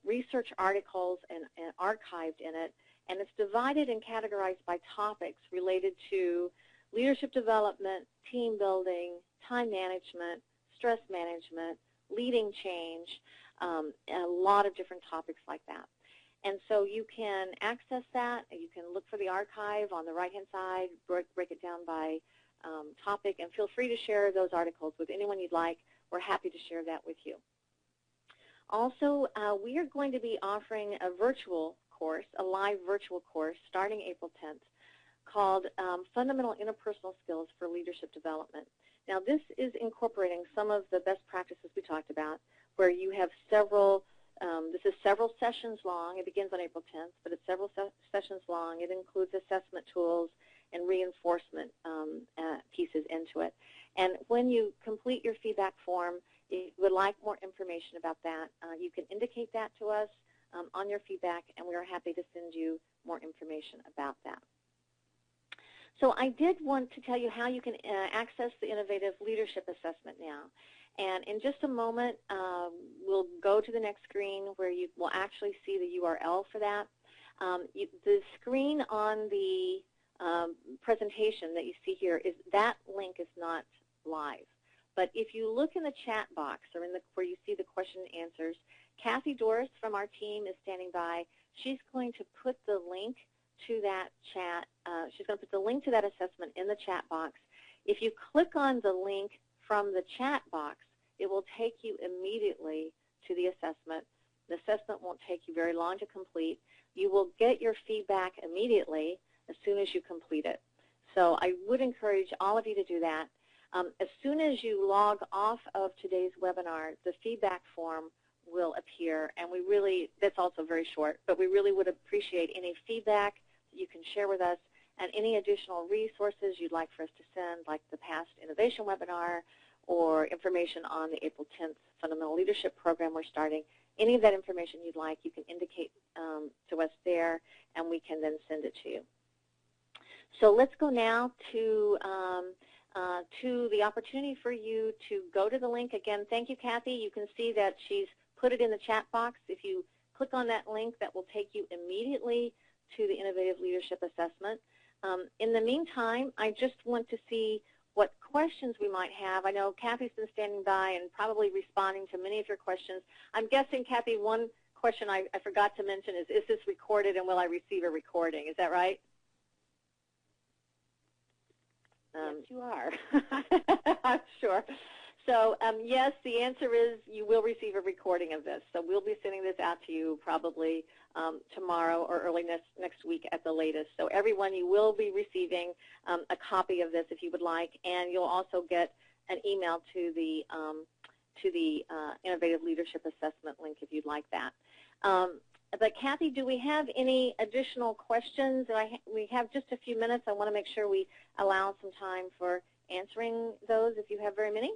research articles and archived in it, and it's divided and categorized by topics related to leadership development, team building, time management, stress management, leading change, and a lot of different topics like that. And so you can access that. You can look for the archive on the right-hand side, break it down by topic, and feel free to share those articles with anyone you'd like. We're happy to share that with you. Also, we are going to be offering a virtual course, a live virtual course, starting April 10th, called Fundamental Interpersonal Skills for Leadership Development. Now, this is incorporating some of the best practices we talked about, where you have several this is several sessions long. It begins on April 10th, but it's several sessions long. It includes assessment tools and reinforcement pieces into it. And when you complete your feedback form, if you would like more information about that, you can indicate that to us on your feedback, and we are happy to send you more information about that. So I did want to tell you how you can access the Innovative Leadership Assessment now. And in just a moment, we'll go to the next screen where you will actually see the URL for that. The screen on the presentation that you see here, that link is not live. But if you look in the chat box or where you see the question and answers, Kathy Doris from our team is standing by. She's going to put the link to that chat. She's going to put the link to that assessment in the chat box. If you click on the link from the chat box, it will take you immediately to the assessment. The assessment won't take you very long to complete. You will get your feedback immediately as soon as you complete it. So I would encourage all of you to do that. As soon as you log off of today's webinar, the feedback form will appear, and that's also very short, but we really would appreciate any feedback that you can share with us and any additional resources you'd like for us to send, like the past innovation webinar or information on the April 10th Fundamental Leadership Program we're starting. Any of that information you'd like, you can indicate to us there, and we can then send it to you. So let's go now to the opportunity for you to go to the link. Again, thank you, Kathy. You can see that she's put it in the chat box. If you click on that link, that will take you immediately to the Innovative Leadership Assessment. In the meantime, I just want to see what questions we might have. I know Kathy's been standing by and probably responding to many of your questions. I'm guessing, Kathy, one question I forgot to mention is this recorded and will I receive a recording? Is that right? Yes, you are. I'm sure. So, yes, the answer is you will receive a recording of this. So we'll be sending this out to you probably tomorrow or early next week at the latest. So everyone, you will be receiving a copy of this if you would like, and you'll also get an email to the Innovative Leadership Assessment link if you'd like that. But Kathy, do we have any additional questions? We have just a few minutes. I want to make sure we allow some time for answering those if you have very many.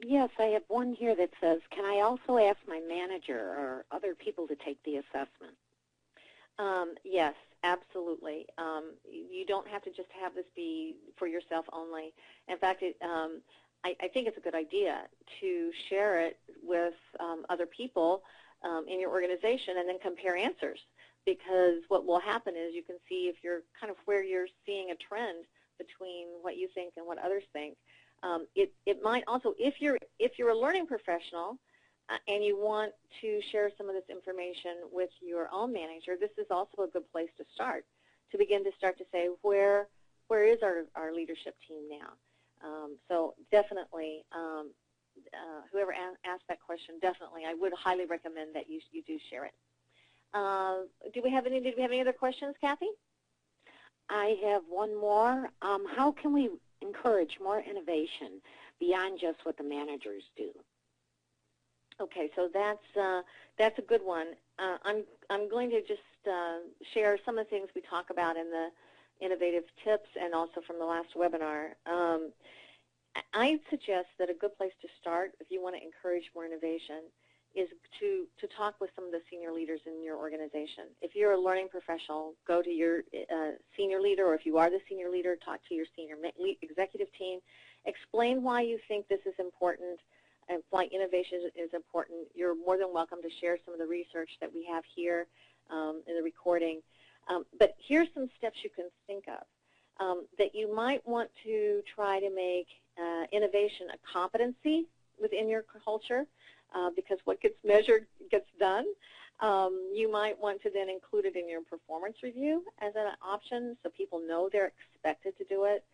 Yes, I have one here that says, can I also ask my manager or other people to take the assessment? Yes, absolutely. You don't have to just have this be for yourself only. In fact, I think it's a good idea to share it with other people in your organization and then compare answers, because what will happen is you can see if you're kind of where you're seeing a trend between what you think and what others think. It might also, if you're a learning professional and you want to share some of this information with your own manager, this is also a good place to start, to begin to say, where is our leadership team now? So definitely, whoever asked that question, definitely, I would highly recommend that you do share it. Did we have any other questions, Kathy? I have one more. How can we encourage more innovation beyond just what the managers do? Okay, so that's a good one. I'm going to just share some of the things we talk about in the innovative tips and also from the last webinar. I suggest that a good place to start if you want to encourage more innovation is to talk with some of the senior leaders in your organization. If you're a learning professional, go to your senior leader, or if you are the senior leader, talk to your senior executive team. Explain why you think this is important and why innovation is important. You're more than welcome to share some of the research that we have here in the recording. But here's some steps you can think of that you might want to try to make innovation a competency within your culture. Because what gets measured gets done. You might want to then include it in your performance review as an option so people know they're expected to do it.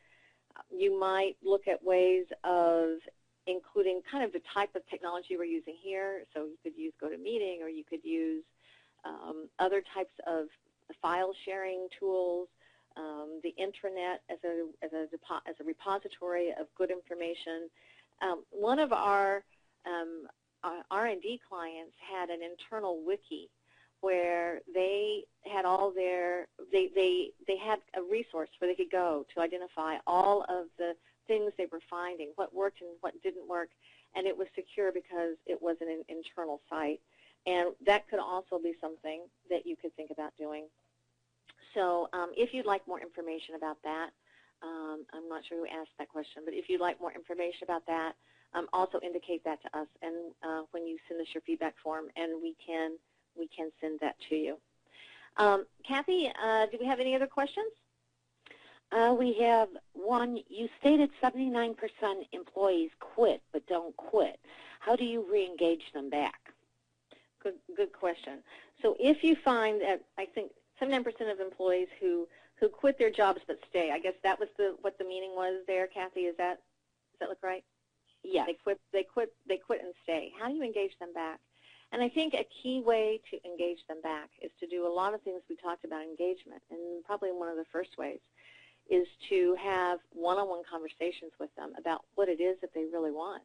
You might look at ways of including kind of the type of technology we're using here. So you could use GoToMeeting, or you could use other types of file sharing tools, the intranet as a repository of good information. One of our R&D clients had an internal wiki where they had all their, they had a resource where they could go to identify all of the things they were finding, what worked and what didn't work, and it was secure because it was an internal site. And that could also be something that you could think about doing. So if you'd like more information about that, I'm not sure who asked that question, but if you'd like more information about that, also indicate that to us, and when you send us your feedback form, and we can send that to you. Kathy, do we have any other questions? We have one. You stated 79% employees quit but don't quit. How do you re-engage them back? Good question. So if you find that, I think 79% of employees who quit their jobs but stay, I guess that was what the meaning was there, Kathy. Does that look right? Yes. They quit and stay. How do you engage them back? And I think a key way to engage them back is to do a lot of things we talked about engagement, and probably one of the first ways is to have one-on-one conversations with them about what it is that they really want.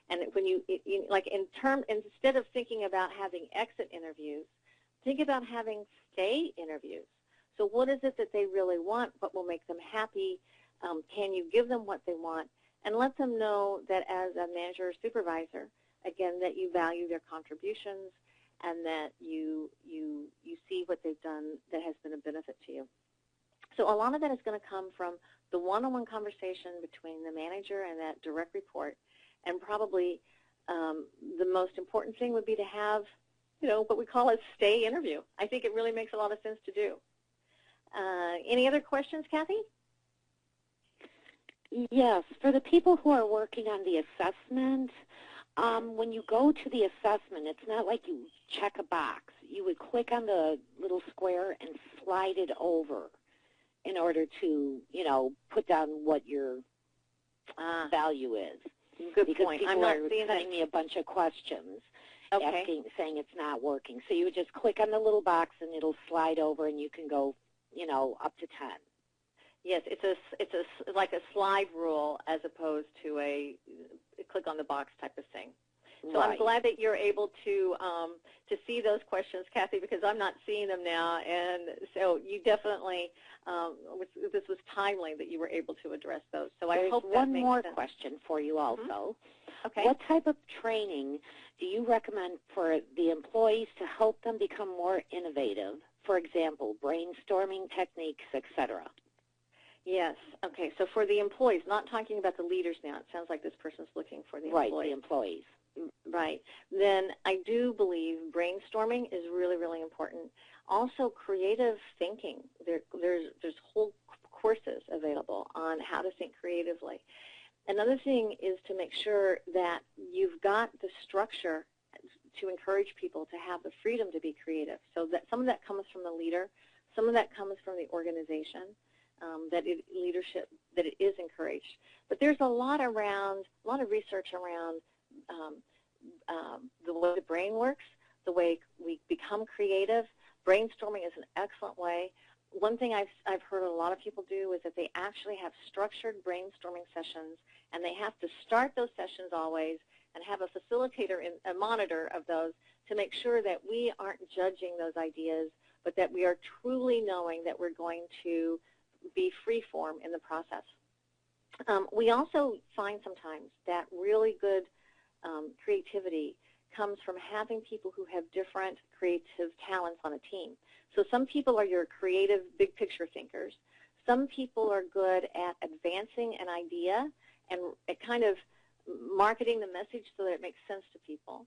And when instead of thinking about having exit interviews, think about having stay interviews. So what is it that they really want? What will make them happy? Can you give them what they want? And let them know that as a manager or supervisor, again, that you value their contributions and that you see what they've done that has been a benefit to you. So a lot of that is going to come from the one-on-one conversation between the manager and that direct report. And probably the most important thing would be to have, what we call a stay interview. I think it really makes a lot of sense to do. Any other questions, Kathy? Yes. For the people who are working on the assessment, when you go to the assessment, it's not like you check a box. You would click on the little square and slide it over in order to, put down what your value is. Good because point. People I'm not are seeing sending me a bunch of questions, okay, saying it's not working. So you would just click on the little box and it'll slide over, and you can go, up to 10. Yes, it's like a slide rule as opposed to a click on the box type of thing. So right. I'm glad that you're able to see those questions, Kathy, because I'm not seeing them now, and so you definitely this was timely that you were able to address those. So I hope that makes one more sense. question for you also. Mm-hmm. Okay. What type of training do you recommend for the employees to help them become more innovative? For example, brainstorming techniques, etc. Yes. Okay. So for the employees, not talking about the leaders now. It sounds like this person's looking for the employees. Right, the employees. Right. Then I do believe brainstorming is really, really important. Also, creative thinking. There's whole courses available on how to think creatively. Another thing is to make sure that you've got the structure to encourage people to have the freedom to be creative. So that some of that comes from the leader, some of that comes from the organization. That it is encouraged. But there's a lot of research around the way the brain works, the way we become creative. Brainstorming is an excellent way. One thing I've heard a lot of people do is that they actually have structured brainstorming sessions, and they have to start those sessions always and have a facilitator, a monitor of those, to make sure that we aren't judging those ideas, but that we are truly knowing that we're going to be free form in the process. We also find sometimes that really good creativity comes from having people who have different creative talents on a team. So some people are your creative big picture thinkers. Some people are good at advancing an idea and kind of marketing the message so that it makes sense to people.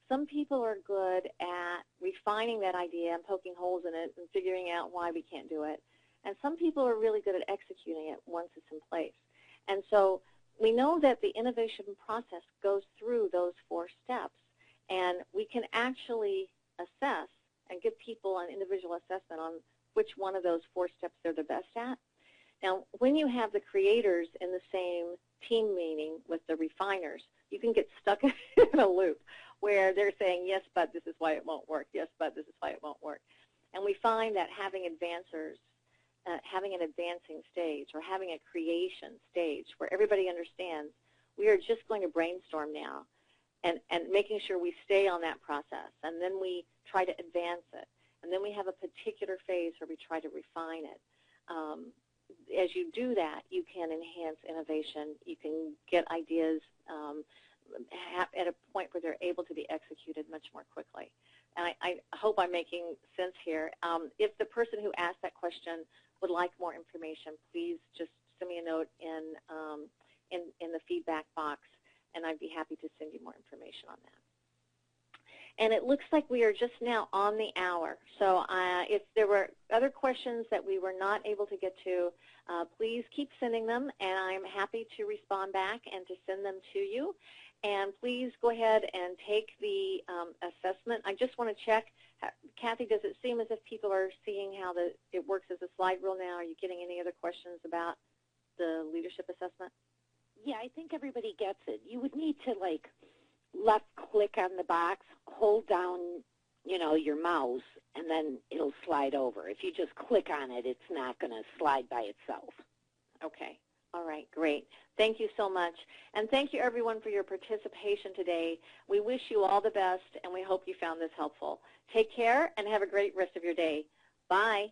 Some people are good at refining that idea and poking holes in it and figuring out why we can't do it. And some people are really good at executing it once it's in place. And so we know that the innovation process goes through those 4 steps, and we can actually assess and give people an individual assessment on which one of those 4 steps they're the best at. Now, when you have the creators in the same team meeting with the refiners, you can get stuck in a loop where they're saying, yes, but this is why it won't work. Yes, but this is why it won't work. And we find that having advancers, having an advancing stage or having a creation stage where everybody understands we are just going to brainstorm now and making sure we stay on that process, and then we try to advance it, and then we have a particular phase where we try to refine it. As you do that, you can enhance innovation. You can get ideas at a point where they're able to be executed much more quickly. And I hope I'm making sense here. If the person who asked that question would like more information, please just send me a note in the feedback box, and I'd be happy to send you more information on that. And it looks like we are just now on the hour. So if there were other questions that we were not able to get to, please keep sending them, and I'm happy to respond back and to send them to you. And please go ahead and take the assessment. I just want to check, Kathy, does it seem as if people are seeing how it works as a slide rule now? Are you getting any other questions about the leadership assessment? Yeah, I think everybody gets it. You would need to, like, left click on the box, hold down, you know, your mouse, and then it'll slide over. If you just click on it, it's not going to slide by itself. Okay. All right, great. Thank you so much. And thank you, everyone, for your participation today. We wish you all the best, and we hope you found this helpful. Take care and have a great rest of your day. Bye.